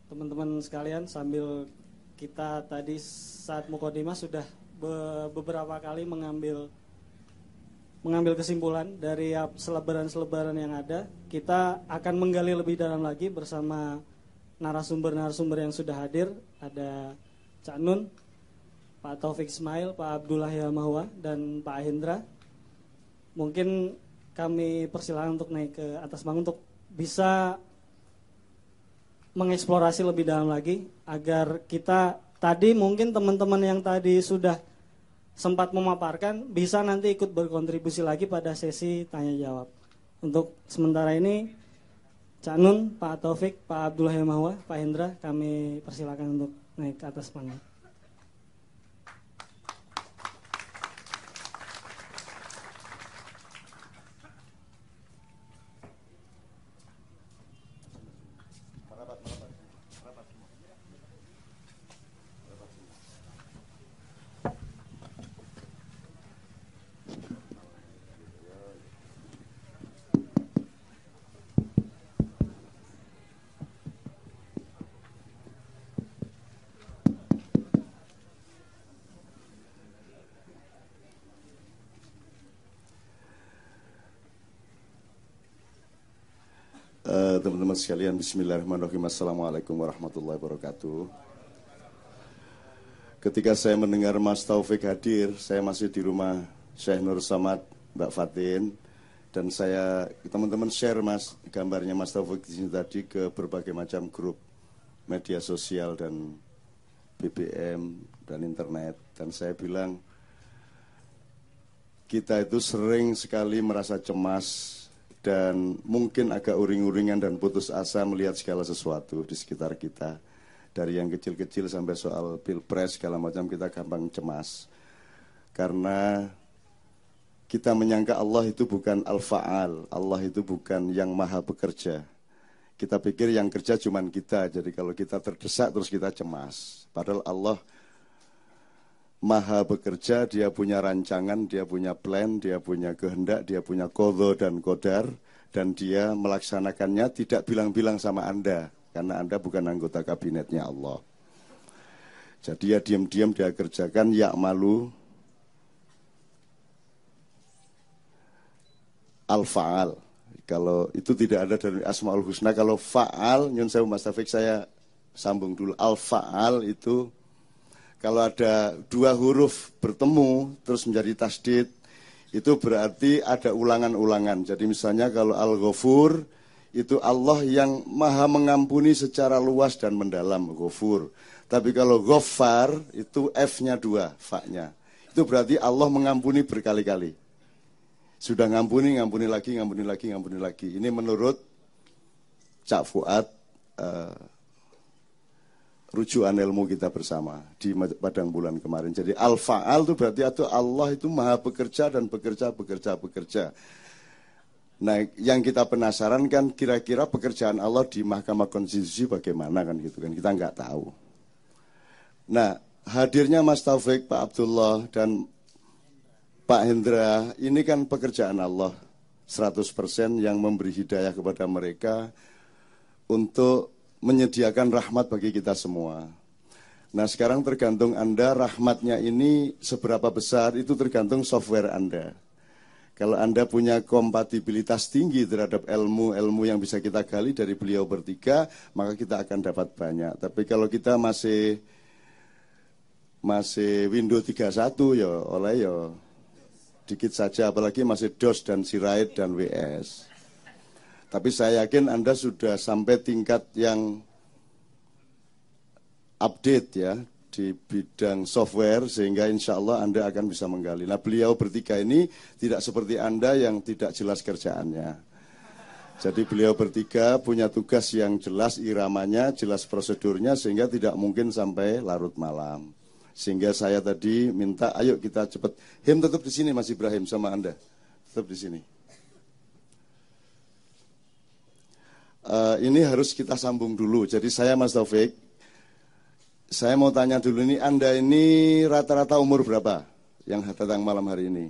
teman-teman sekalian, sambil kita tadi saat mukadimah sudah beberapa kali mengambil kesimpulan dari selebaran-selebaran yang ada, kita akan menggali lebih dalam lagi bersama narasumber-narasumber yang sudah hadir. Ada Cak Nun, Pak Taufik Ismail, Pak Abdullah Yamahwa, dan Pak Hendra. Mungkin kami persilakan untuk naik ke atas panggung untuk bisa mengeksplorasi lebih dalam lagi, agar kita tadi mungkin teman-teman yang tadi sudah sempat memaparkan bisa nanti ikut berkontribusi lagi pada sesi tanya jawab. Untuk sementara ini Cak Nun, Pak Taufik, Pak Abdullah Yamahwa, Pak Hendra, kami persilakan untuk naik ke atas panggung. Teman-teman sekalian, bismillahirrahmanirrahim. Assalamualaikum warahmatullahi wabarakatuh. Ketika saya mendengar Mas Taufik hadir, saya masih di rumah Syekh Nur Samad, Mbak Fatin, dan saya, teman-teman share Mas, gambarnya Mas Taufik di sini tadi ke berbagai macam grup media sosial dan BBM dan internet, dan saya bilang kita itu sering sekali merasa cemas dan mungkin agak uring-uringan dan putus asa melihat segala sesuatu di sekitar kita. Dari yang kecil-kecil sampai soal pilpres segala macam, kita gampang cemas. Karena kita menyangka Allah itu bukan al-fa'al, Allah itu bukan yang maha bekerja. Kita pikir yang kerja cuman kita, jadi kalau kita terdesak terus kita cemas. Padahal Allah maha bekerja, dia punya rancangan, dia punya plan, dia punya kehendak, dia punya qadha dan qadar, dan dia melaksanakannya tidak bilang-bilang sama Anda, karena Anda bukan anggota kabinetnya Allah. Jadi ya diam-diam dia kerjakan, ya'malu al-fa'al. Kalau itu tidak ada dari Asmaul Husna, kalau fa'al, nyun sewu Mas Taufik, saya sambung dulu. Al-fa'al itu kalau ada dua huruf bertemu terus menjadi tasdid, itu berarti ada ulangan-ulangan. Jadi misalnya kalau Al-Ghafur itu Allah yang maha mengampuni secara luas dan mendalam, Ghafur. Tapi kalau Ghaffar itu F-nya dua, fa-nya. Itu berarti Allah mengampuni berkali-kali. Sudah ngampuni, ngampuni lagi, ngampuni lagi, ngampuni lagi. Ini menurut Cak Fuad, rujukan ilmu kita bersama di Padang Bulan kemarin. Jadi al-fa'al itu berarti itu Allah itu maha bekerja dan bekerja. Nah, yang kita penasaran kan kira-kira pekerjaan Allah di Mahkamah Konstitusi bagaimana kan gitu kan, kita nggak tahu. Nah, hadirnya Mas Taufik, Pak Abdullah dan Pak Hendra ini kan pekerjaan Allah 100% yang memberi hidayah kepada mereka untuk menyediakan rahmat bagi kita semua. Nah, sekarang tergantung Anda, rahmatnya ini seberapa besar, itu tergantung software Anda. Kalau Anda punya kompatibilitas tinggi terhadap ilmu-ilmu yang bisa kita gali dari beliau bertiga, maka kita akan dapat banyak. Tapi kalau kita masih Windows 31 ya oleh ya dikit saja, apalagi masih DOS dan Sirait dan WS. Tapi saya yakin Anda sudah sampai tingkat yang update ya di bidang software, sehingga insya Allah Anda akan bisa menggali. Nah, beliau bertiga ini tidak seperti Anda yang tidak jelas kerjaannya. Jadi beliau bertiga punya tugas yang jelas iramanya, jelas prosedurnya, sehingga tidak mungkin sampai larut malam. Sehingga saya tadi minta, ayo kita cepat. Him tetap di sini Mas Ibrahim sama Anda, tetap di sini. Ini harus kita sambung dulu. Jadi saya Mas Taufik, saya mau tanya dulu ini, Anda ini rata-rata umur berapa yang datang malam hari ini?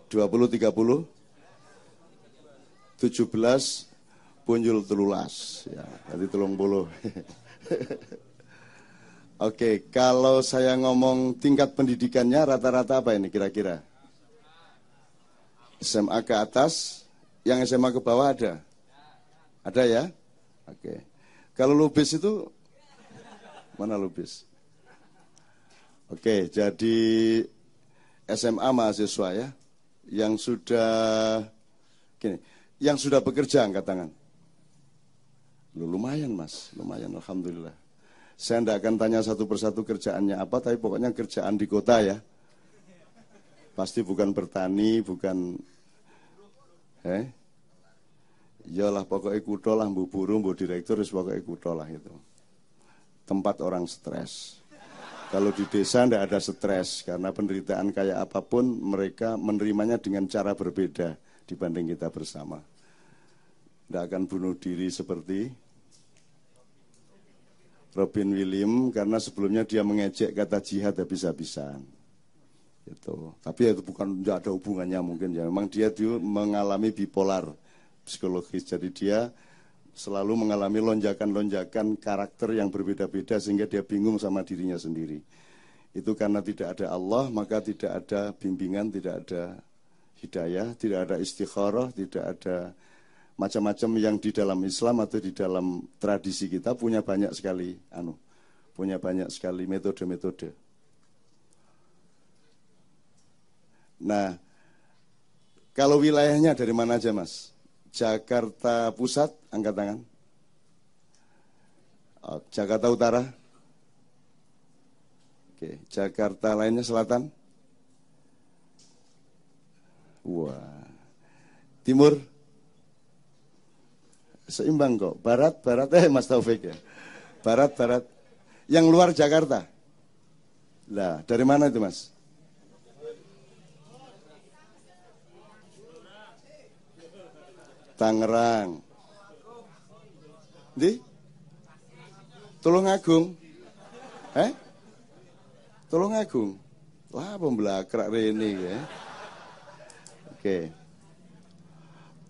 20, 30, 17, punjul telulas ya, berarti 30. Oke, kalau saya ngomong tingkat pendidikannya rata-rata apa ini kira-kira? SMA ke atas, yang SMA ke bawah ada? Ada ya? Oke. Kalau lubis itu, mana lubis? Oke, jadi SMA mahasiswa ya, yang sudah, gini, yang sudah bekerja angkat tangan. Lumayan mas, lumayan alhamdulillah. Saya tidak akan tanya satu persatu kerjaannya apa, tapi pokoknya kerjaan di kota ya. Pasti bukan bertani, bukan iyalah pokoknya kudo lah, bu buru, bu direktur, pokoknya kudo lah itu. Tempat orang stres. Kalau di desa tidak ada stres, karena penderitaan kayak apapun mereka menerimanya dengan cara berbeda dibanding kita bersama. Tidak akan bunuh diri seperti Robin Williams, karena sebelumnya dia mengejek kata jihad habis-habisan. Gitu. Tapi itu bukan, tidak ada hubungannya mungkin ya. Memang dia mengalami bipolar psikologis. Jadi dia selalu mengalami lonjakan-lonjakan karakter yang berbeda-beda sehingga dia bingung sama dirinya sendiri. Itu karena tidak ada Allah, maka tidak ada bimbingan, tidak ada hidayah, tidak ada istikharah, tidak ada macam-macam yang di dalam Islam atau di dalam tradisi kita punya banyak sekali metode-metode. Nah, kalau wilayahnya dari mana aja mas? Jakarta Pusat, angkat tangan. Jakarta Utara. Oke, Jakarta lainnya selatan. Wah. Timur. Seimbang kok. Barat Mas Taufik ya. Barat. Yang luar Jakarta. Lah, dari mana itu mas? Tangerang. Di? Tulungagung. Tulungagung. Wah, pembelakrak ini ya. Oke.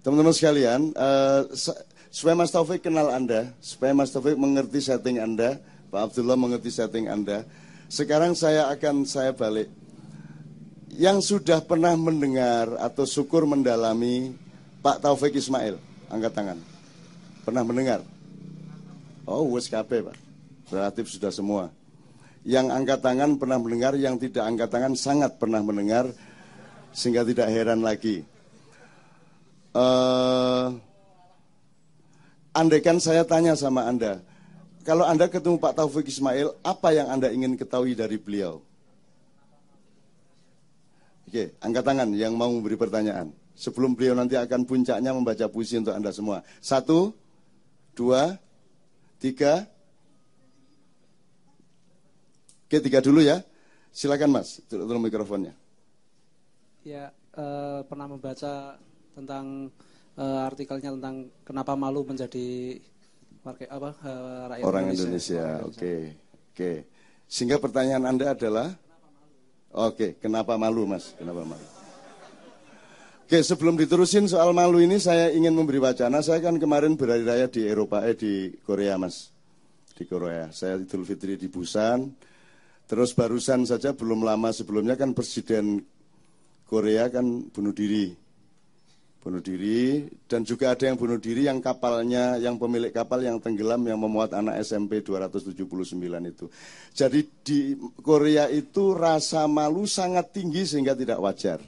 Teman-teman sekalian, supaya Mas Taufik kenal Anda, supaya Mas Taufik mengerti setting Anda, Pak Abdullah mengerti setting Anda. Sekarang saya balik. Yang sudah pernah mendengar atau syukur mendalami Pak Taufik Ismail, angkat tangan. Pernah mendengar? Oh, wes kabeh, Pak. Relatif sudah semua. Yang angkat tangan pernah mendengar, yang tidak angkat tangan sangat pernah mendengar, sehingga tidak heran lagi. Andaikan saya tanya sama Anda, kalau Anda ketemu Pak Taufik Ismail, apa yang Anda ingin ketahui dari beliau? Oke, angkat tangan yang mau memberi pertanyaan. Sebelum beliau nanti akan puncaknya membaca puisi untuk Anda semua. 1, 2, 3. Oke, 3 dulu ya. Silakan Mas, tolong mikrofonnya. Ya, pernah membaca tentang artikelnya tentang kenapa malu menjadi rakyat orang Indonesia. Oke. Sehingga pertanyaan Anda adalah, kenapa malu Mas? Kenapa malu? Oke, sebelum diterusin soal malu ini, saya ingin memberi wacana. Saya kan kemarin berhari raya di Eropa, di Korea Mas. Di Korea. Saya Idul Fitri di Busan. Terus barusan saja belum lama sebelumnya kan Presiden Korea kan bunuh diri, dan juga ada yang bunuh diri yang kapalnya, yang pemilik kapal yang tenggelam yang memuat anak SMP 279 itu. Jadi di Korea itu rasa malu sangat tinggi sehingga tidak wajar.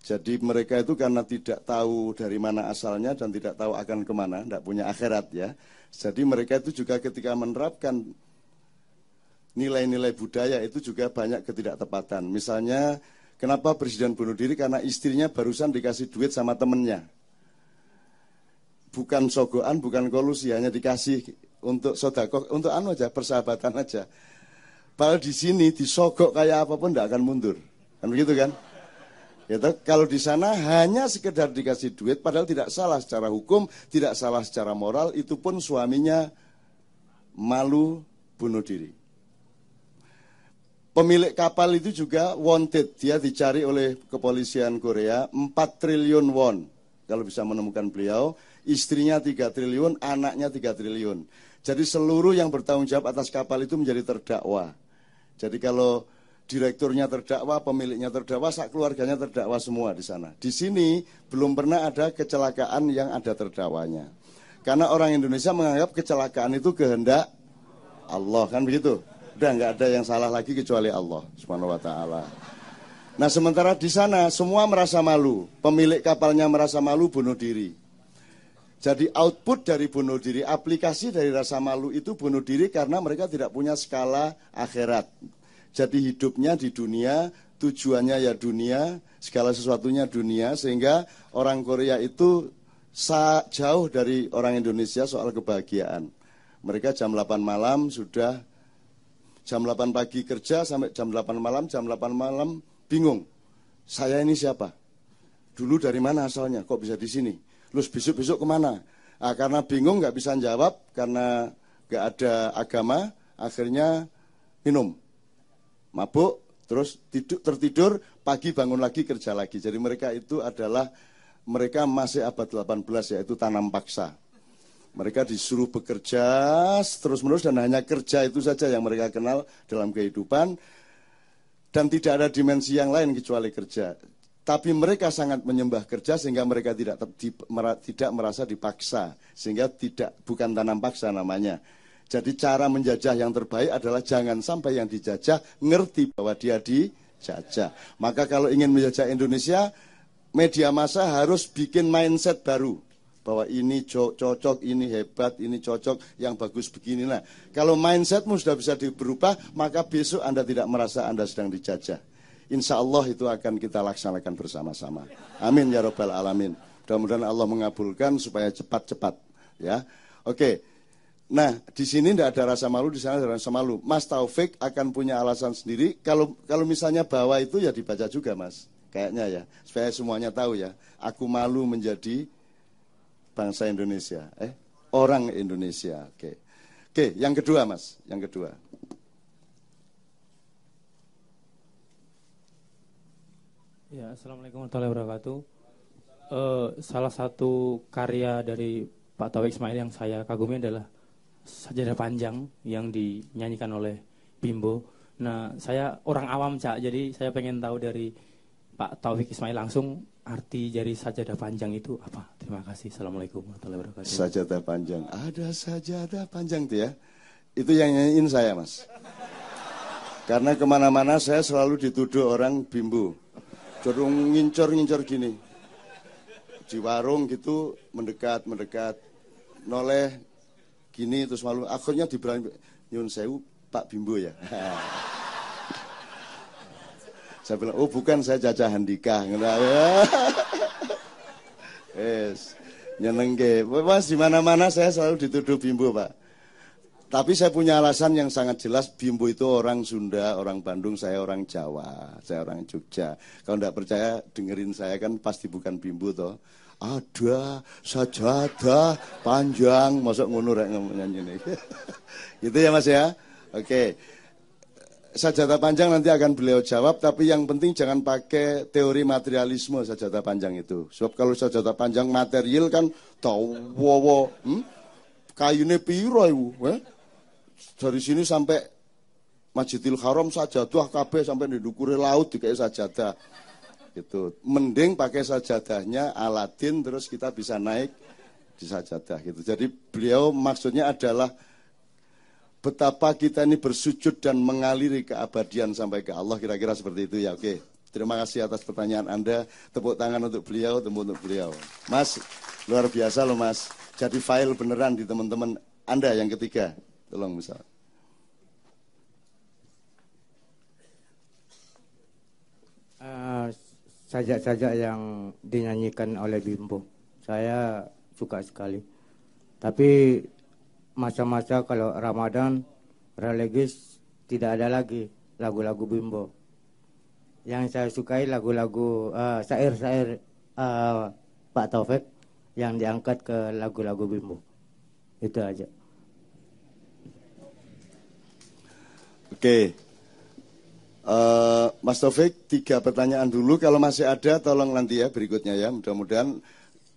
Jadi mereka itu karena tidak tahu dari mana asalnya dan tidak tahu akan kemana, tidak punya akhirat ya. Jadi mereka itu juga ketika menerapkan nilai-nilai budaya itu juga banyak ketidaktepatan. Misalnya, kenapa presiden bunuh diri? Karena istrinya barusan dikasih duit sama temennya. Bukan sogoan, bukan kolusi, hanya dikasih untuk sodakoh, untuk aja, persahabatan aja. Padahal di sini disogok kayak apapun tidak akan mundur. Kan begitu kan? Gitu. Kalau di sana hanya sekedar dikasih duit, padahal tidak salah secara hukum, tidak salah secara moral, itu pun suaminya malu bunuh diri. Pemilik kapal itu juga wanted, dia dicari oleh kepolisian Korea 4 triliun won. Kalau bisa menemukan beliau, istrinya 3 triliun, anaknya 3 triliun. Jadi seluruh yang bertanggung jawab atas kapal itu menjadi terdakwa. Jadi kalau direkturnya terdakwa, pemiliknya terdakwa, sak keluarganya terdakwa semua di sana. Di sini belum pernah ada kecelakaan yang ada terdakwanya. Karena orang Indonesia menganggap kecelakaan itu kehendak Allah, kan begitu. Udah nggak ada yang salah lagi kecuali Allah Subhanahu wa taala. Nah, sementara di sana semua merasa malu. Pemilik kapalnya merasa malu, bunuh diri. Jadi output dari bunuh diri, aplikasi dari rasa malu itu bunuh diri karena mereka tidak punya skala akhirat. Jadi hidupnya di dunia, tujuannya ya dunia, segala sesuatunya dunia, sehingga orang Korea itu jauh dari orang Indonesia soal kebahagiaan. Mereka jam 8 malam sudah, jam 8 pagi kerja sampai jam 8 malam, jam 8 malam bingung. Saya ini siapa? Dulu dari mana asalnya? Kok bisa di sini? Terus besok-besok kemana? Nah, karena bingung nggak bisa jawab, karena nggak ada agama, akhirnya minum. Mabuk, terus tertidur, pagi bangun lagi, kerja lagi. Jadi mereka itu adalah, mereka masih abad 18, yaitu tanam paksa. Mereka disuruh bekerja terus-menerus dan hanya kerja itu saja yang mereka kenal dalam kehidupan. Dan tidak ada dimensi yang lain kecuali kerja. Tapi mereka sangat menyembah kerja sehingga mereka tidak merasa dipaksa. Sehingga bukan tanam paksa namanya. Jadi cara menjajah yang terbaik adalah jangan sampai yang dijajah ngerti bahwa dia dijajah. Maka kalau ingin menjajah Indonesia, media massa harus bikin mindset baru. Bahwa ini cocok, ini hebat, ini cocok, yang bagus begini. Nah, kalau mindsetmu sudah bisa berubah, maka besok Anda tidak merasa Anda sedang dijajah. Insya Allah itu akan kita laksanakan bersama-sama. Amin ya Rabbal Alamin. Mudah-mudahan Allah mengabulkan supaya cepat-cepat. Ya, oke. Nah, di sini tidak ada rasa malu, di sana ada rasa malu. Mas Taufik akan punya alasan sendiri. Kalau misalnya bawah itu ya dibaca juga, Mas. Kayaknya ya, supaya semuanya tahu ya. Aku malu menjadi bangsa Indonesia, orang Indonesia. Oke, yang kedua, Mas, yang kedua. Ya, Assalamualaikum warahmatullahi wabarakatuh. Salah satu karya dari Pak Taufik Ismail yang saya kagumi adalah Sajadah Panjang yang dinyanyikan oleh Bimbo. Nah, saya orang awam, Cak, jadi saya pengen tahu dari Pak Taufik Ismail langsung arti dari sajadah panjang itu apa? Terima kasih. Assalamualaikum warahmatullahi wabarakatuh. Sajadah panjang. Ada sajadah panjang tuh ya. Itu yang nyanyiin saya, Mas. Karena kemana-mana saya selalu dituduh orang bimbo. Dorong ngincor-ngincor gini. Di warung gitu mendekat. Noleh gini terus malu. Akhirnya diberani. Nyun sewu Pak Bimbo ya. Saya bilang, oh bukan, saya Caca Handika. Yes, nyenengke. Mas, di mana-mana saya selalu dituduh Bimbo, Pak. Tapi saya punya alasan yang sangat jelas. Bimbo itu orang Sunda, orang Bandung, saya orang Jawa, saya orang Jogja. Kalau tidak percaya, dengerin saya, kan pasti bukan Bimbo toh. Ada sajadah panjang, masuk ngono rek nyanyi ini. Gitu ya Mas ya. Oke. Sajadah panjang nanti akan beliau jawab, tapi yang penting jangan pakai teori materialisme sajadah panjang itu. Sebab kalau sajadah panjang material kan tawowo, kayune piro iku, dari sini sampai Masjidil Haram sajadah kabeh sampai di dukure laut dikai sajadah. Gitu. Mending pakai sajadahnya Aladin terus kita bisa naik di sajadah gitu. Jadi beliau maksudnya adalah betapa kita ini bersujud dan mengaliri keabadian sampai ke Allah, kira-kira seperti itu ya. Oke, terima kasih atas pertanyaan Anda. Tepuk tangan untuk beliau, tepuk untuk beliau. Mas, luar biasa loh Mas. Jadi file beneran di teman-teman Anda yang ketiga. Tolong misal. Sajak-sajak yang dinyanyikan oleh Bimbo, saya suka sekali. Tapi masa-masa kalau Ramadan religius tidak ada lagi lagu-lagu Bimbo. Yang saya sukai lagu-lagu syair-syair Pak Taufik yang diangkat ke lagu-lagu Bimbo. Itu aja. Oke. Mas Taufik, 3 pertanyaan dulu. Kalau masih ada tolong nanti ya berikutnya ya. Mudah-mudahan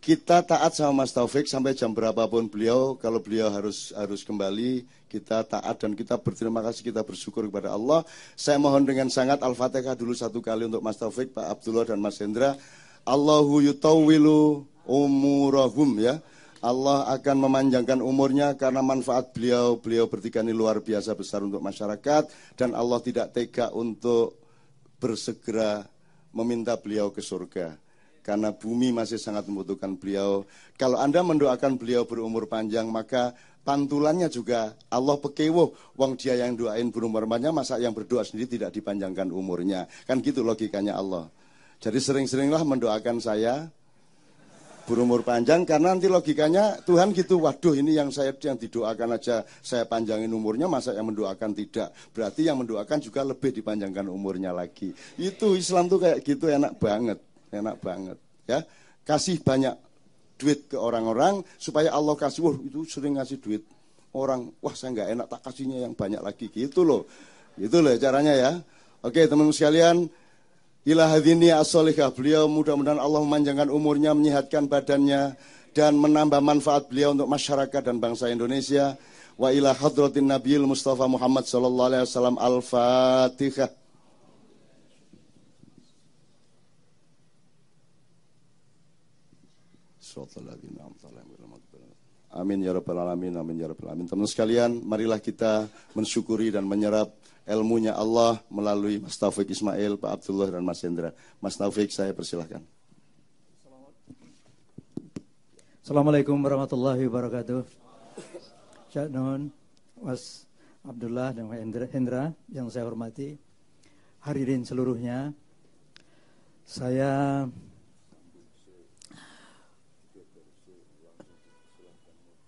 kita taat sama Mas Taufik sampai jam berapapun beliau. Kalau beliau harus kembali, kita taat dan kita berterima kasih, kita bersyukur kepada Allah. Saya mohon dengan sangat Al-Fatihah dulu satu kali untuk Mas Taufik, Pak Abdullah dan Mas Hendra. Allahu yutawwilu umurahum ya. Allah akan memanjangkan umurnya karena manfaat beliau bertiga ini luar biasa besar untuk masyarakat, dan Allah tidak tega untuk bersegera meminta beliau ke surga. Karena bumi masih sangat membutuhkan beliau. Kalau Anda mendoakan beliau berumur panjang, maka pantulannya juga Allah pekewo. Wong dia yang doain berumur panjang, masa yang berdoa sendiri tidak dipanjangkan umurnya. Kan gitu logikanya Allah. Jadi sering-seringlah mendoakan saya berumur panjang, karena nanti logikanya Tuhan gitu. Waduh, ini yang didoakan aja saya panjangin umurnya, masa yang mendoakan tidak. Berarti yang mendoakan juga lebih dipanjangkan umurnya lagi. Itu Islam tuh kayak gitu, enak banget ya. Kasih banyak duit ke orang-orang supaya Allah kasih. Wah, itu sering ngasih duit orang, wah saya nggak enak, tak kasihnya yang banyak lagi, gitu loh caranya ya. Oke teman-teman sekalian, ila hadini as-solihah, beliau mudah-mudahan Allah memanjangkan umurnya, menyehatkan badannya, dan menambah manfaat beliau untuk masyarakat dan bangsa Indonesia. Wa ila hadratin Nabiyil Mustafa Muhammad sallallahu alaihi wasallam. Al-Fatihah. Amin ya rabbal alamin, amin ya rabbal alamin. Teman sekalian, marilah kita mensyukuri dan menyerap ilmunya Allah melalui Mas Taufik Ismail, Pak Abdullah dan Mas Hendra. Mas Taufik, saya persilahkan. Assalamualaikum warahmatullahi wabarakatuh. Cak Nun, Mas Abdullah dan Mas Hendra yang saya hormati, hadirin seluruhnya, saya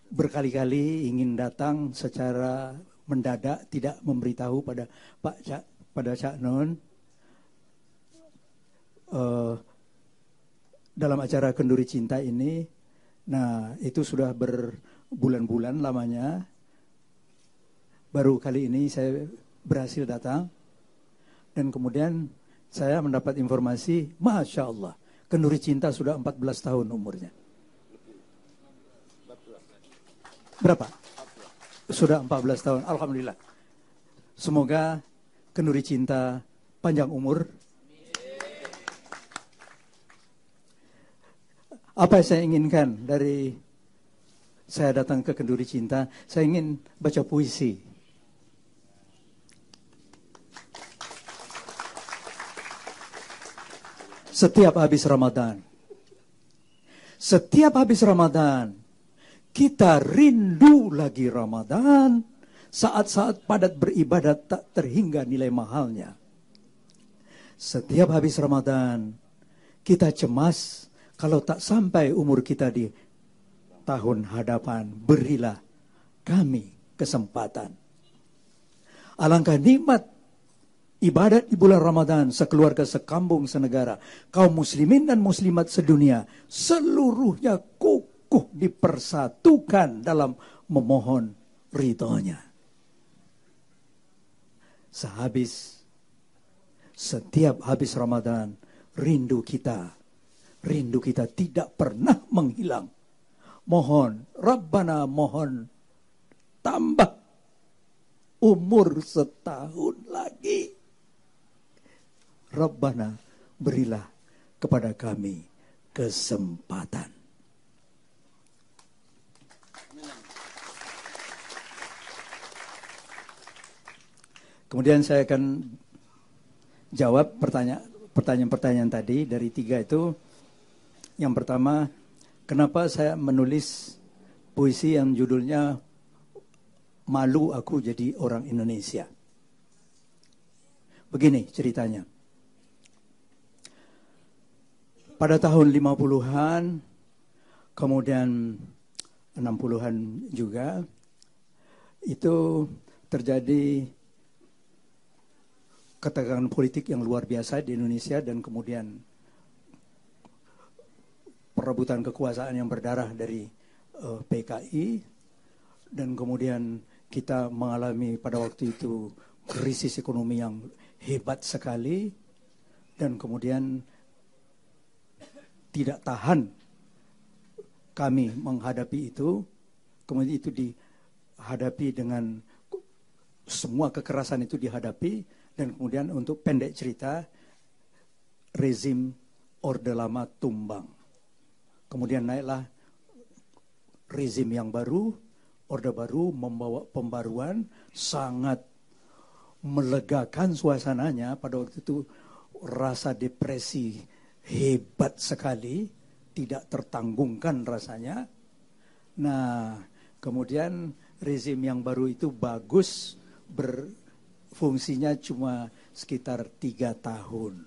berkali-kali ingin datang secara mendadak, tidak memberitahu pada Cak Nun dalam acara Kenduri Cinta ini. Nah, itu sudah berbulan-bulan lamanya. Baru kali ini saya berhasil datang, dan kemudian saya mendapat informasi, Masya Allah, Kenduri Cinta sudah 14 tahun umurnya. Berapa? Sudah 14 tahun, Alhamdulillah. Semoga Kenduri Cinta panjang umur. Apa yang saya inginkan dari saya datang ke Kenduri Cinta? Saya ingin baca puisi. Setiap habis Ramadan, kita rindu lagi Ramadan, saat-saat padat beribadat tak terhingga nilai mahalnya. Setiap habis Ramadan, kita cemas kalau tak sampai umur kita di tahun hadapan. Berilah kami kesempatan. Alangkah nikmat ibadat di bulan Ramadan, sekeluarga, sekampung, senegara, kaum muslimin dan muslimat sedunia, seluruhnya kukuh dipersatukan dalam memohon ridhonya. Setiap habis Ramadan, rindu kita tidak pernah menghilang. Mohon, Rabbana mohon tambah umur setahun lagi. Rabbana berilah kepada kami kesempatan. Kemudian saya akan jawab pertanyaan-pertanyaan tadi dari 3 itu. Yang pertama, kenapa saya menulis puisi yang judulnya Malu Aku Jadi Orang Indonesia. Begini ceritanya. Pada tahun 50-an, kemudian 60-an juga, itu terjadi ketegangan politik yang luar biasa di Indonesia, dan kemudian perebutan kekuasaan yang berdarah dari PKI, dan kemudian kita mengalami pada waktu itu krisis ekonomi yang hebat sekali, dan kemudian tidak tahan kami menghadapi itu, kemudian itu dihadapi dengan semua kekerasan itu dihadapi, dan kemudian untuk pendek cerita, rezim Orde Lama tumbang. Kemudian naiklah rezim yang baru, Orde Baru membawa pembaruan, sangat melegakan suasananya. Pada waktu itu rasa depresi hebat sekali, tidak tertanggungkan rasanya. Nah, kemudian rezim yang baru itu bagus, berfungsinya cuma sekitar 3 tahun.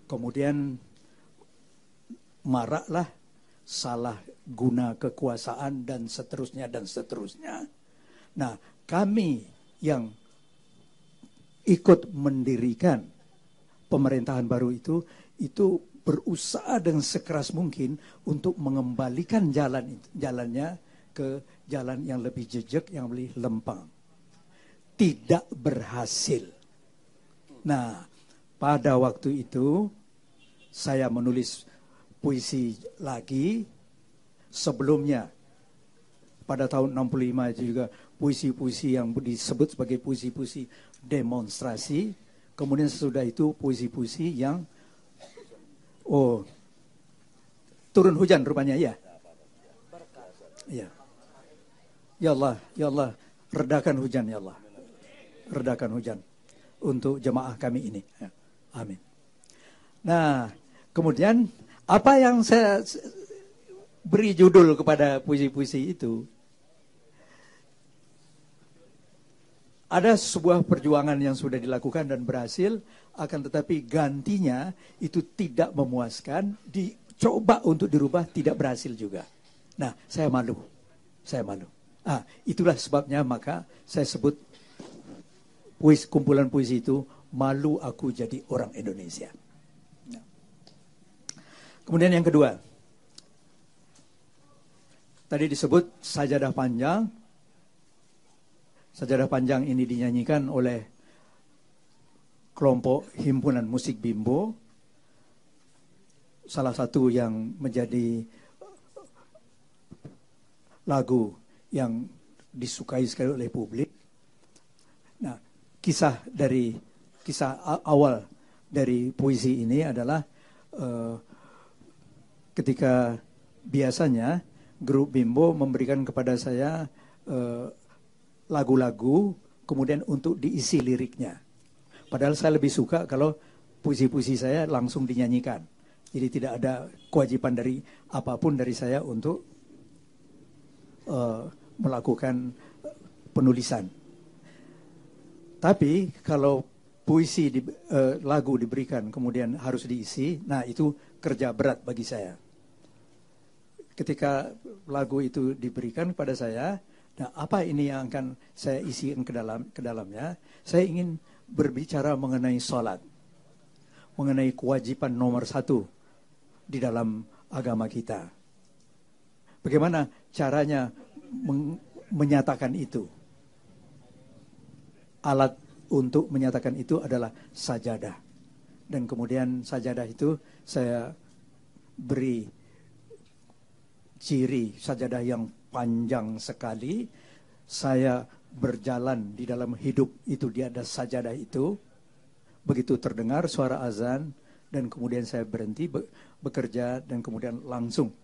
Kemudian maraklah salah guna kekuasaan dan seterusnya dan seterusnya. Nah, kami yang ikut mendirikan pemerintahan baru itu berusaha dengan sekeras mungkin untuk mengembalikan jalannya ke jalan yang lebih jejak, yang lebih lempang. Tidak berhasil. Nah, pada waktu itu saya menulis puisi lagi. Sebelumnya pada tahun 65 itu juga puisi-puisi yang disebut sebagai puisi-puisi demonstrasi. Kemudian sesudah itu puisi-puisi yang turun hujan rupanya, ya. Ya. Ya Allah, redakan hujan ya Allah. Redakan hujan untuk jemaah kami ini. Ya. Amin. Nah, kemudian apa yang saya beri judul kepada puisi-puisi itu? Ada sebuah perjuangan yang sudah dilakukan dan berhasil, akan tetapi gantinya itu tidak memuaskan, dicoba untuk dirubah, tidak berhasil juga. Nah, saya malu. Itulah sebabnya maka saya sebut kumpulan puisi itu, Malu Aku Jadi Orang Indonesia. Nah. Kemudian yang kedua, tadi disebut sajadah panjang. Sajadah panjang ini dinyanyikan oleh kelompok himpunan musik Bimbo. Salah satu yang menjadi lagu yang disukai sekali oleh publik. Nah, kisah awal dari puisi ini adalah ketika biasanya grup Bimbo memberikan kepada saya lagu-lagu, kemudian untuk diisi liriknya. Padahal saya lebih suka kalau puisi-puisi saya langsung dinyanyikan. Jadi tidak ada kewajiban dari apapun dari saya untuk melakukan penulisan. Tapi kalau puisi lagu diberikan kemudian harus diisi, nah itu kerja berat bagi saya. Ketika lagu itu diberikan kepada saya, nah apa ini yang akan saya isikan ke dalamnya? Saya ingin berbicara mengenai sholat, mengenai kewajiban nomor 1 di dalam agama kita. Bagaimana caranya menyatakan itu? Alat untuk menyatakan itu adalah sajadah. Dan kemudian sajadah itu saya beri ciri sajadah yang panjang sekali. Saya berjalan di dalam hidup itu di atas sajadah itu. Begitu terdengar suara azan dan kemudian saya berhenti bekerja dan kemudian langsung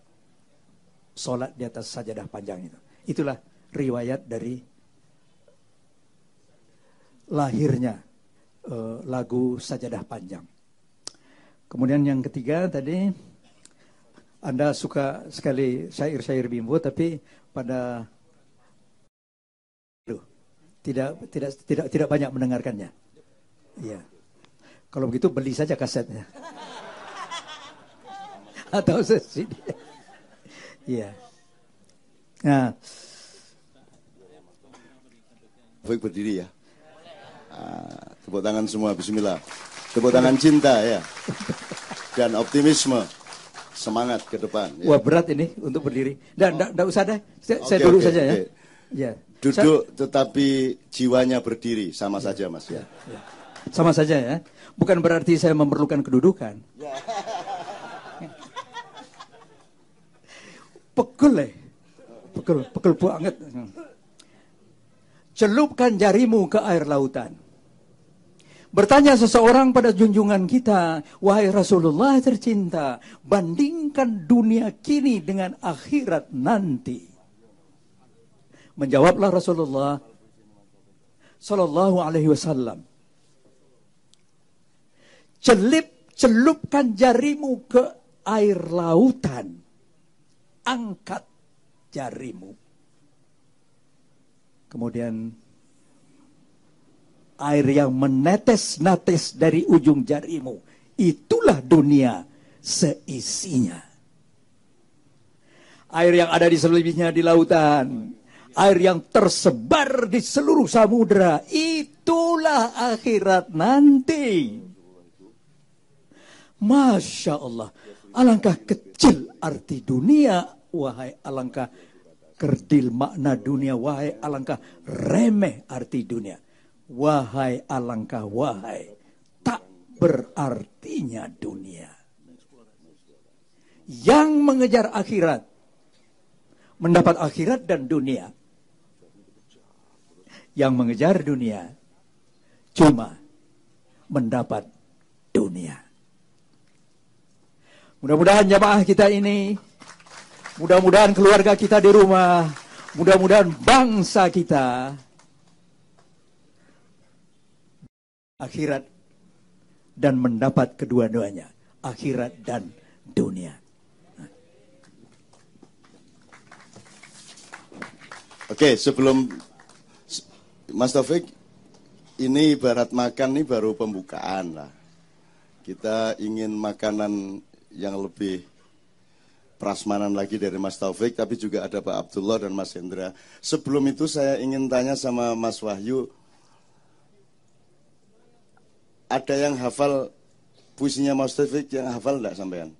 sholat di atas sajadah panjang itu. Itulah riwayat dari lahirnya lagu sajadah panjang. Kemudian yang ketiga tadi, Anda suka sekali syair-syair Bimbo, tapi pada tidak banyak mendengarkannya. Iya. Kalau begitu beli saja kasetnya. Atau CD. Iya. Nah, baik, berdiri ya. Tepuk tangan semua, bismillah. Tepuk tangan cinta ya. Dan optimisme. Semangat ke depan. Ya. Wah, berat ini untuk berdiri. Nggak usah deh. Saya duduk saja ya. Ya. Duduk tetapi jiwanya berdiri, sama saja Mas. Ya. Sama saja ya. Bukan berarti saya memerlukan kedudukan. Pegel banget. Celupkan jarimu ke air lautan. Bertanya seseorang pada junjungan kita, wahai Rasulullah tercinta, bandingkan dunia kini dengan akhirat nanti. Menjawablah Rasulullah Sallallahu Alaihi Wasallam, celupkan jarimu ke air lautan, angkat jarimu. Kemudian air yang menetes-netes dari ujung jarimu, itulah dunia seisinya. Air yang ada di selebihnya di lautan, air yang tersebar di seluruh samudera, itulah akhirat nanti. Masya Allah, alangkah kecil arti dunia, wahai alangkah kerdil makna dunia, wahai alangkah remeh arti dunia. Wahai alangkah, wahai tak berartinya dunia. Yang mengejar akhirat, mendapat akhirat dan dunia. Yang mengejar dunia, cuma mendapat dunia. Mudah-mudahan jamaah kita ini, mudah-mudahan keluarga kita di rumah, mudah-mudahan bangsa kita akhirat dan mendapat kedua-duanya, akhirat dan dunia. Oke, sebelum Mas Taufik, ini ibarat makan nih baru pembukaan lah. Kita ingin makanan yang lebih prasmanan lagi dari Mas Taufik, tapi juga ada Pak Abdullah dan Mas Hendra. Sebelum itu saya ingin tanya sama Mas Wahyu, ada yang hafal puisinya Mas Taufik, yang hafal enggak sampean?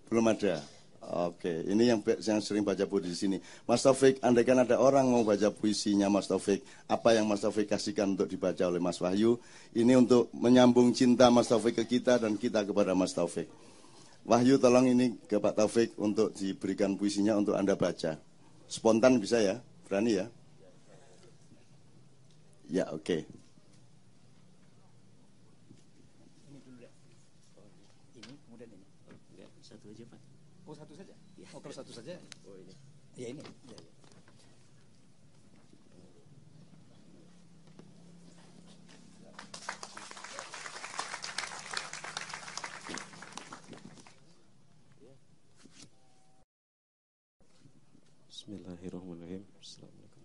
Belum ada. Oke, ini yang sering baca puisi di sini. Mas Taufik, andaikan ada orang mau baca puisinya Mas Taufik, apa yang Mas Taufik kasihkan untuk dibaca oleh Mas Wahyu? Ini untuk menyambung cinta Mas Taufik ke kita dan kita kepada Mas Taufik. Wahyu, tolong ini ke Pak Taufik untuk diberikan puisinya untuk Anda baca. Spontan bisa ya? Berani ya? Ya, oke. Oh, satu saja? Oh, kalau satu saja? Oh, ini. Ya, ini. Ya, ya. Bismillahirrahmanirrahim. Assalamualaikum.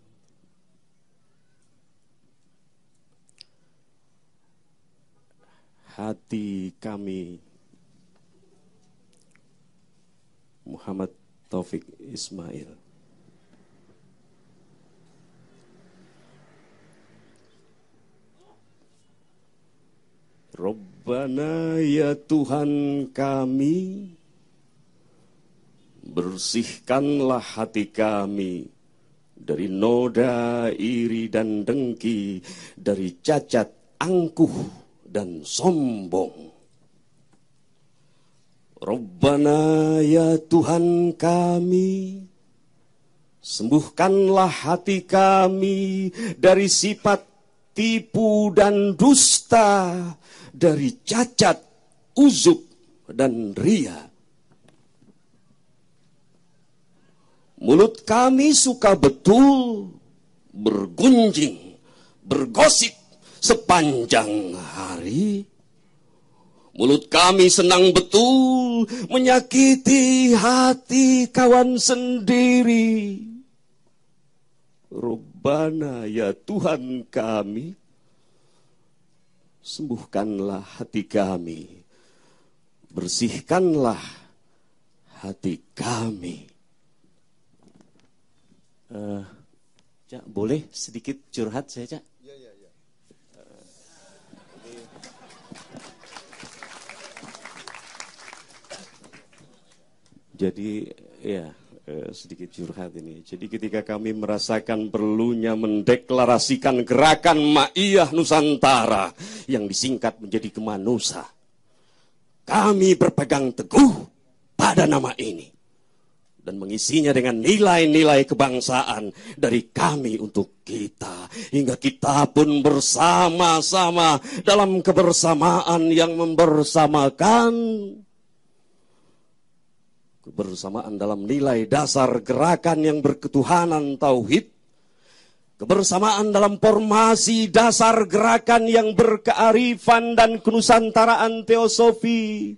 Hati kami, Muhammad Taufik Ismail. Rabbana ya Tuhan kami, bersihkanlah hati kami dari noda, iri dan dengki, dari cacat, angkuh dan sombong. Rabbana ya Tuhan kami, sembuhkanlah hati kami dari sifat tipu dan dusta, dari cacat, uzub dan ria. Mulut kami suka betul bergunjing, bergosip sepanjang hari. Mulut kami senang betul menyakiti hati kawan sendiri. Rabbana ya Tuhan kami, sembuhkanlah hati kami, bersihkanlah hati kami. Cak, boleh sedikit curhat saya, Cak? Jadi ya sedikit curhat ini. Jadi ketika kami merasakan perlunya mendeklarasikan gerakan Ma'iyah Nusantara yang disingkat menjadi Kemanusa, kami berpegang teguh pada nama ini. dan mengisinya dengan nilai-nilai kebangsaan dari kami untuk kita, hingga kita pun bersama-sama dalam kebersamaan yang membersamakan, kebersamaan dalam nilai dasar gerakan yang berketuhanan tauhid, kebersamaan dalam formasi dasar gerakan yang berkearifan dan kenusantaraan teosofi,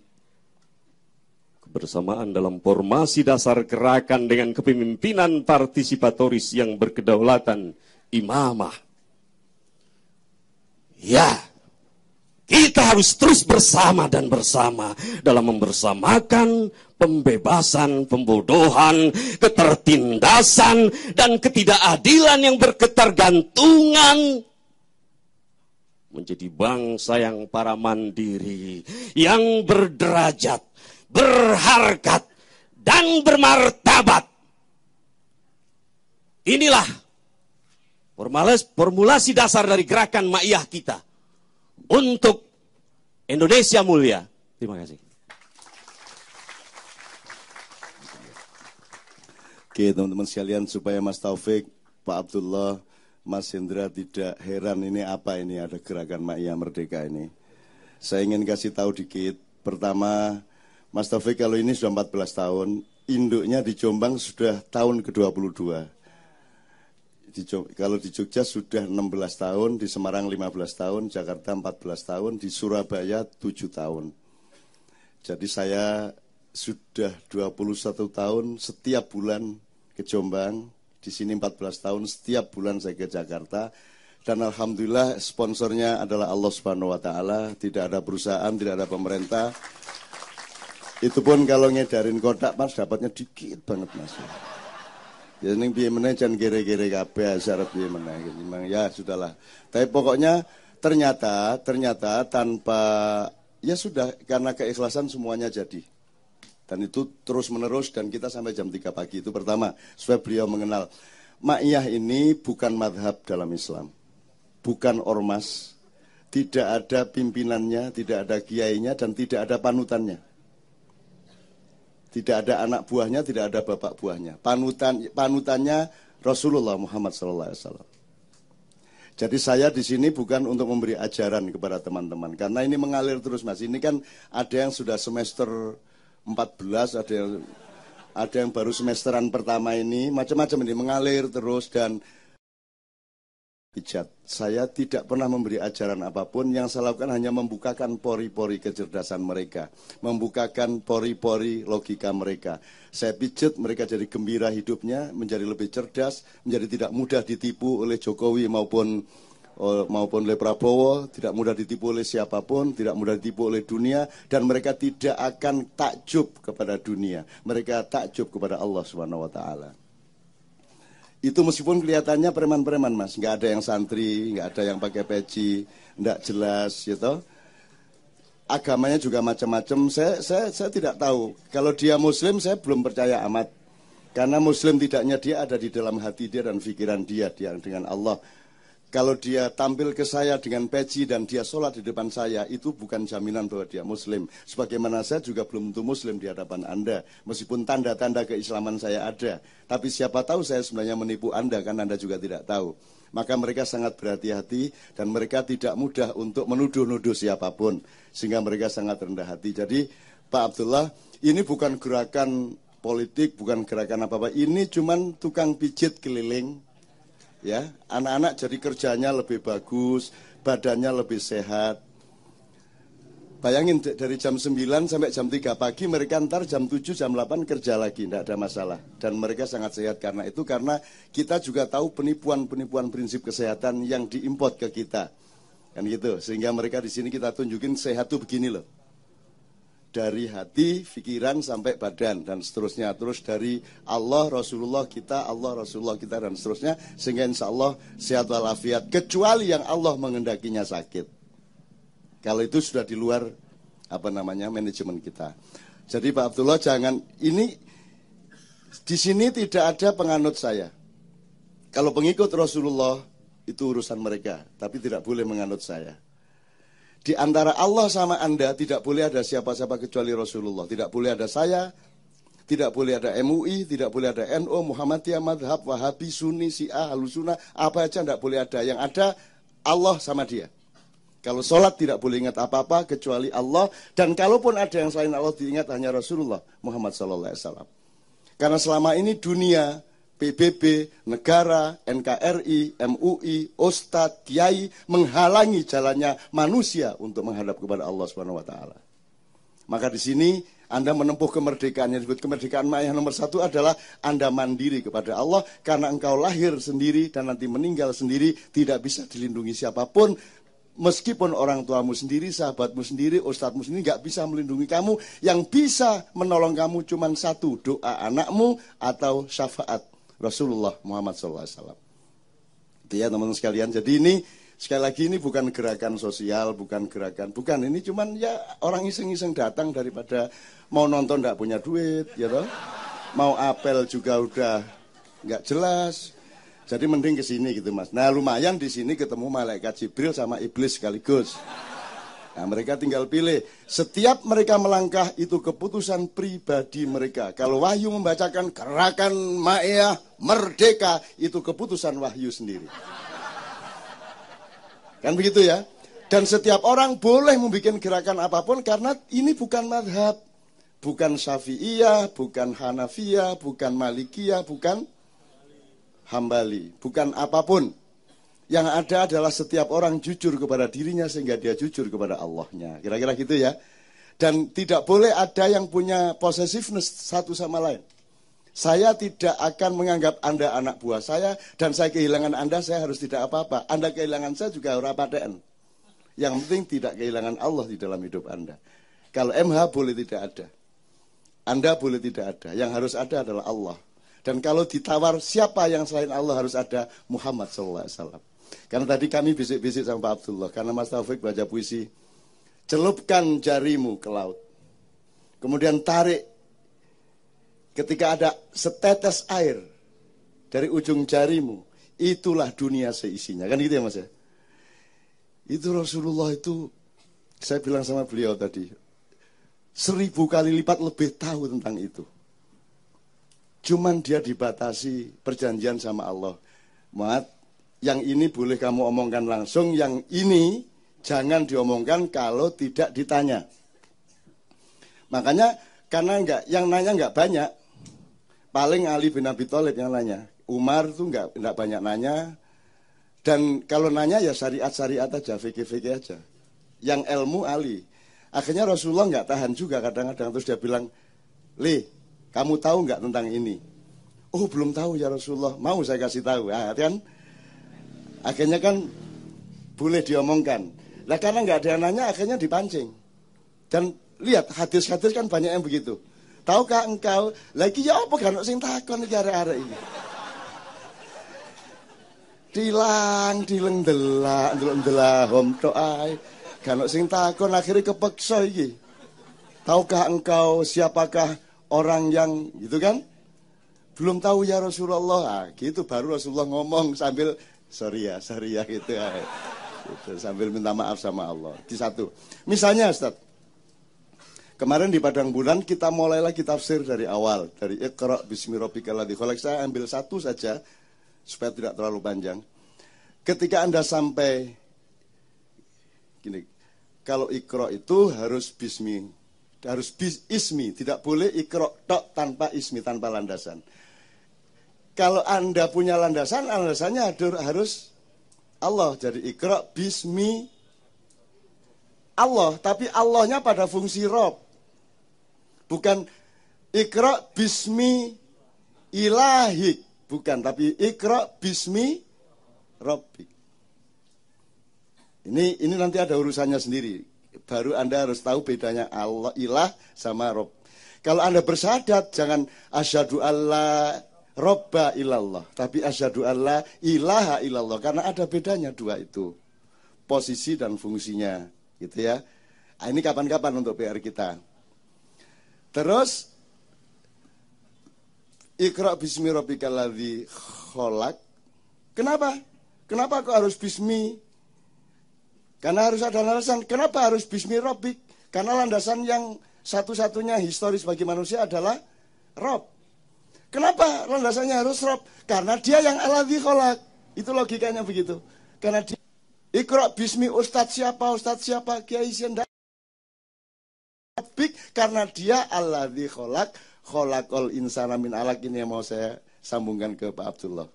bersamaan dalam formasi dasar gerakan dengan kepemimpinan partisipatoris yang berkedaulatan imamah. Ya, kita harus terus bersama dan bersama dalam membersamakan pembebasan, pembodohan, ketertindasan, dan ketidakadilan yang berketergantungan, menjadi bangsa yang para mandiri, yang berderajat, berharkat, dan bermartabat. Inilah formulasi dasar dari gerakan Ma'iyah kita untuk Indonesia mulia. Terima kasih. Oke, teman-teman sekalian, supaya Mas Taufik, Pak Abdullah, Mas Hendra tidak heran ini apa ini ada gerakan Ma'iyah Merdeka ini. Saya ingin kasih tahu dikit. Pertama, Mas Taufik kalau ini sudah 14 tahun, induknya di Jombang sudah tahun ke-22. Kalau di Jogja sudah 16 tahun, di Semarang 15 tahun, Jakarta 14 tahun, di Surabaya 7 tahun. Jadi saya sudah 21 tahun setiap bulan ke Jombang, di sini 14 tahun setiap bulan saya ke Jakarta. Dan alhamdulillah sponsornya adalah Allah Subhanahu wa taala, tidak ada perusahaan, tidak ada pemerintah. Itu pun kalau ngedarin kotak Mas dapatnya dikit banget Mas. Ya ning piye meneh jan kere-kere kabeh syarat piye meneh memang ya sudahlah. Tapi pokoknya ternyata tanpa ya sudah karena keikhlasan semuanya jadi. Dan itu terus-menerus dan kita sampai jam 3 pagi itu pertama supaya beliau mengenal Ma'iyah ini bukan madhab dalam Islam. Bukan ormas, tidak ada pimpinannya, tidak ada kiainya dan tidak ada panutannya. Tidak ada anak buahnya, tidak ada bapak buahnya. Panutannya Rasulullah Muhammad SAW. Jadi saya di sini bukan untuk memberi ajaran kepada teman-teman, karena ini mengalir terus Mas. Ini kan ada yang sudah semester 14, ada yang baru semesteran pertama ini, macam-macam ini mengalir terus dan pijat. Saya tidak pernah memberi ajaran apapun, yang saya lakukan hanya membukakan pori-pori kecerdasan mereka, membukakan pori-pori logika mereka. Saya pijat mereka jadi gembira hidupnya, menjadi lebih cerdas, menjadi tidak mudah ditipu oleh Jokowi maupun oleh Prabowo, tidak mudah ditipu oleh siapapun, tidak mudah ditipu oleh dunia, dan mereka tidak akan takjub kepada dunia. Mereka takjub kepada Allah Subhanahu wa taala. Itu meskipun kelihatannya preman-preman Mas, nggak ada yang santri, nggak ada yang pakai peci, nggak jelas gitu. Agamanya juga macam-macam. Saya tidak tahu. Kalau dia Muslim saya belum percaya amat, karena Muslim tidaknya dia ada di dalam hati dia dan pikiran dia dengan Allah. Kalau dia tampil ke saya dengan peci dan dia sholat di depan saya, itu bukan jaminan bahwa dia Muslim. Sebagaimana saya juga belum tentu Muslim di hadapan Anda, meskipun tanda-tanda keislaman saya ada. Tapi siapa tahu saya sebenarnya menipu Anda, kan Anda juga tidak tahu. Maka mereka sangat berhati-hati dan mereka tidak mudah untuk menuduh-nuduh siapapun. Sehingga mereka sangat rendah hati. Jadi Pak Abdullah, ini bukan gerakan politik, bukan gerakan apa-apa. Ini cuman tukang pijit keliling. Ya, anak-anak jadi kerjanya lebih bagus, badannya lebih sehat. Bayangin dari jam 9 sampai jam 3 pagi mereka ntar jam 7, jam 8 kerja lagi, tidak ada masalah. Dan mereka sangat sehat karena itu, karena kita juga tahu penipuan-penipuan prinsip kesehatan yang diimport ke kita. Kan gitu, sehingga mereka di sini kita tunjukin sehat tuh begini loh. Dari hati, pikiran sampai badan dan seterusnya. Terus dari Allah, Rasulullah kita, dan seterusnya. Sehingga insya Allah sehat walafiat. Kecuali yang Allah mengendakinya sakit. Kalau itu sudah di luar manajemen kita. Jadi Pak Abdullah jangan, ini di sini tidak ada penganut saya. Kalau pengikut Rasulullah itu urusan mereka, tapi tidak boleh menganut saya. Di antara Allah sama Anda tidak boleh ada siapa-siapa kecuali Rasulullah. Tidak boleh ada saya, Tidak boleh ada MUI, tidak boleh ada NU, Muhammadiyah, Madhab, Wahabi, Sunni, Syiah, Ahlussunnah, apa aja tidak boleh ada. Yang ada Allah sama dia. Kalau sholat tidak boleh ingat apa-apa kecuali Allah. Dan kalaupun ada yang selain Allah diingat hanya Rasulullah Muhammad SAW. Karena selama ini dunia, PBB, negara, NKRI, MUI, Ustadz, Kiai menghalangi jalannya manusia untuk menghadap kepada Allah SWT. Maka di sini Anda menempuh kemerdekaan. Yang disebut kemerdekaan yang nomor 1 adalah Anda mandiri kepada Allah. Karena engkau lahir sendiri dan nanti meninggal sendiri, tidak bisa dilindungi siapapun. Meskipun orang tuamu sendiri, sahabatmu sendiri, ustadzmu sendiri gak bisa melindungi kamu. Yang bisa menolong kamu cuma satu, doa anakmu atau syafaat Rasulullah Muhammad SAW. Itu ya teman-teman sekalian. Jadi ini sekali lagi ini bukan gerakan sosial, bukan ini cuman ya orang iseng-iseng datang daripada mau nonton gak punya duit, ya toh. Mau apel juga udah gak jelas. Jadi mending ke sini gitu Mas. Nah lumayan di sini ketemu malaikat Jibril sama iblis sekaligus. Nah mereka tinggal pilih. Setiap mereka melangkah itu keputusan pribadi mereka. Kalau Wahyu membacakan gerakan Ma'iyah merdeka, itu keputusan Wahyu sendiri. Kan begitu ya. Dan setiap orang boleh membuat gerakan apapun karena ini bukan madhab. Bukan Syafi'iyah, bukan Hanafiyah, bukan Malikiyah, bukan Hambali, bukan apapun. Yang ada adalah setiap orang jujur kepada dirinya sehingga dia jujur kepada Allahnya. Kira-kira gitu ya. Dan tidak boleh ada yang punya possessiveness satu sama lain. Saya tidak akan menganggap Anda anak buah saya dan saya kehilangan Anda, saya harus tidak apa-apa. Anda kehilangan saya juga ora paten. Yang penting tidak kehilangan Allah di dalam hidup Anda. Kalau MH boleh tidak ada. Anda boleh tidak ada. Yang harus ada adalah Allah. Dan kalau ditawar siapa yang selain Allah harus ada, Muhammad SAW. Karena tadi kami bisik-bisik sama Pak Abdullah, karena Mas Taufik baca puisi, celupkan jarimu ke laut, kemudian tarik, ketika ada setetes air dari ujung jarimu, itulah dunia seisinya. Kan gitu ya Mas ya? Itu Rasulullah itu, saya bilang sama beliau tadi, 1000 kali lipat lebih tahu tentang itu. Cuman dia dibatasi perjanjian sama Allah. Muhammad, yang ini boleh kamu omongkan langsung, yang ini jangan diomongkan kalau tidak ditanya. Makanya karena yang nanya nggak banyak, paling Ali bin Abi Thalib yang nanya. Umar tuh nggak banyak nanya, dan kalau nanya ya syariat-syariat aja, fikih-fikih aja. Yang ilmu Ali. Akhirnya Rasulullah nggak tahan juga kadang-kadang, terus dia bilang, kamu tahu nggak tentang ini? Oh belum tahu ya Rasulullah, mau saya kasih tahu. Nah, kan? Akhirnya kan boleh diomongkan. Nah karena nggak ada yang nanya, akhirnya dipancing. Dan lihat hadis-hadis kan banyak yang begitu. Tahukah engkau? Lagi ya apa kan sing takon iki arek-arek iki. Dileng delak hom tok ae. Kan sing takon akhirnya kepeksa iki. Tahukah engkau siapakah orang yang gitu kan? Belum tahu ya Rasulullah. Nah, gitu baru Rasulullah ngomong sambil sorry ya gitu ya. Gitu, sambil minta maaf sama Allah. Di satu. Misalnya Ustaz, kemarin di Padang Bulan kita mulai lagi tafsir dari awal, dari Iqra bismi rabbikal ladzi khalaq. Saya ambil satu saja supaya tidak terlalu panjang. Ketika Anda sampai gini, kalau Iqra itu harus bismi, harus ismi, tidak boleh Iqra tok tanpa ismi, tanpa landasan. Kalau Anda punya landasan, landasannya harus Allah. Jadi Iqra bismi Allah, tapi Allahnya pada fungsi Rob. Bukan Iqra bismi ilahik, bukan, tapi Iqra bismi Rabbik. Ini nanti ada urusannya sendiri. Baru Anda harus tahu bedanya Allah ilah sama Rob. Kalau Anda bersyahadat jangan asyhadu alla robba illallah, tapi asyhadu alla ilaha illallah, karena ada bedanya dua itu. Posisi dan fungsinya, gitu ya. Nah, ini kapan-kapan untuk PR kita. Terus Iqra bismi rabbikal ladzi khalaq. Kenapa? Kenapa kok harus bismi? Karena harus ada landasan. Kenapa harus bismi rabbik? Karena landasan yang satu-satunya historis bagi manusia adalah Rob. Kenapa landasannya harus Rob? Karena dia yang alladzi khalaq. Itu logikanya begitu. Karena dia Iqra bismi Ustadz siapa, Kiai Siendak. Karena dia alladzi khalaq, khalaqal insana min alaq. Ini yang mau saya sambungkan ke Pak Abdullah.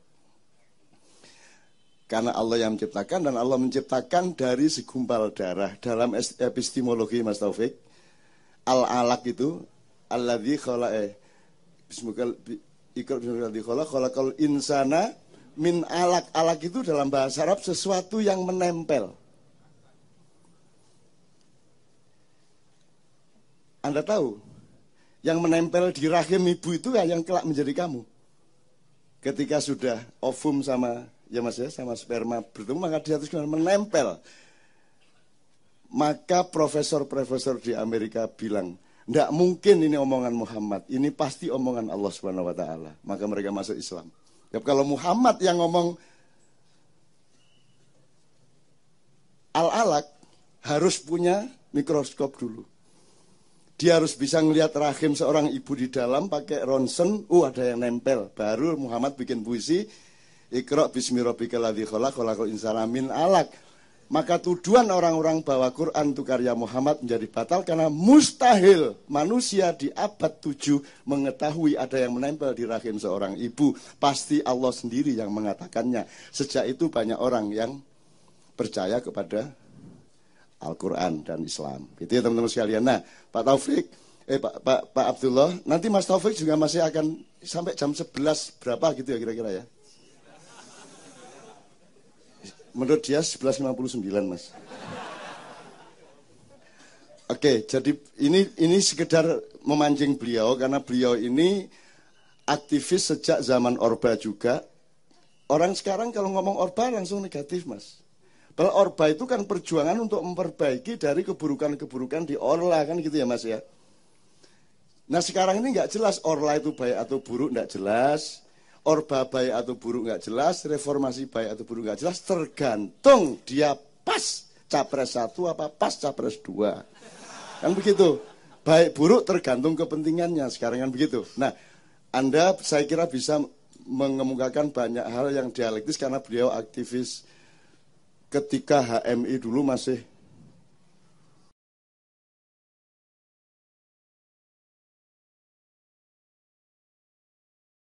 Karena Allah yang menciptakan, dan Allah menciptakan dari segumpal darah. Dalam epistemologi Mas Taufik, al-alaq itu alladzi khalaq khalaqal insana min alaq. Alaq itu dalam bahasa Arab sesuatu yang menempel. Anda tahu, yang menempel di rahim ibu itu yang kelak menjadi kamu. Ketika sudah ovum sama ya Mas ya, sama sperma bertemu, maka dia terus menempel. Maka profesor-profesor di Amerika bilang, tidak mungkin ini omongan Muhammad, ini pasti omongan Allah Subhanahu wa taala. Maka mereka masuk Islam. Ya, kalau Muhammad yang ngomong al-alaq, harus punya mikroskop dulu. Dia harus bisa ngelihat rahim seorang ibu di dalam pakai ronsen, ada yang nempel. Baru Muhammad bikin puisi, Iqra bismi rabbikal ladzi khalaq, khalaqal insana min alaq. Maka tuduhan orang-orang bahwa Quran itu karya Muhammad menjadi batal karena mustahil manusia di abad 7 mengetahui ada yang menempel di rahim seorang ibu. Pasti Allah sendiri yang mengatakannya. Sejak itu banyak orang yang percaya kepada Al-Quran dan Islam. Itu ya teman-teman sekalian. Nah, Pak Taufik, Pak Abdullah, nanti Mas Taufik juga masih akan sampai jam 11 berapa gitu ya kira-kira ya? Menurut dia 11.59 Mas. Oke, jadi ini sekedar memancing beliau karena beliau ini aktivis sejak zaman Orba juga. Orang sekarang kalau ngomong Orba langsung negatif Mas. Padahal Orba itu kan perjuangan untuk memperbaiki dari keburukan-keburukan di Orla kan gitu ya Mas ya. Nah sekarang ini nggak jelas Orla itu baik atau buruk, nggak jelas. Orba baik atau buruk nggak jelas, reformasi baik atau buruk nggak jelas, tergantung dia pas capres 1 apa pas capres 2. Kan begitu. Baik buruk tergantung kepentingannya sekarang kan begitu. Nah, Anda saya kira bisa mengemukakan banyak hal yang dialektis karena beliau aktivis ketika HMI dulu masih